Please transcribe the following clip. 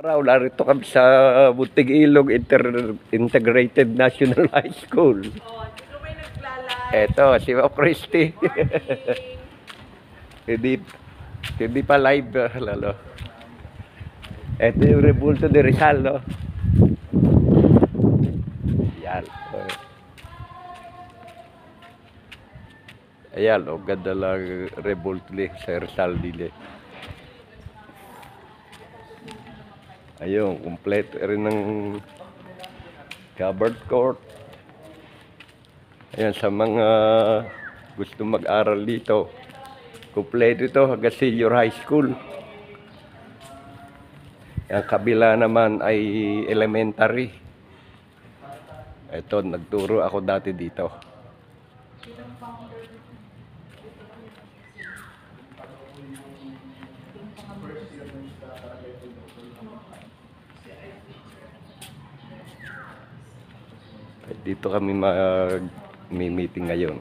Raw, narito kami sa Buntig Ilog Integrated National High School. Oh, dito may naglalay. Eto, si Ma'am Christy. hindi, hindi pa live, lalo. Eto yung rebulto de Rizal, no? Yan. Ayan, oh, ganda lang rebulto ni sa Rizal din eh. Ayun, kompleto rin ng covered court. Ayan, sa mga gusto mag-aral dito, kompleto ito hanggang senior high school. Ang kabila naman ay elementary. Ito, nagturo ako dati dito. Dito kami mag-meeting ngayon.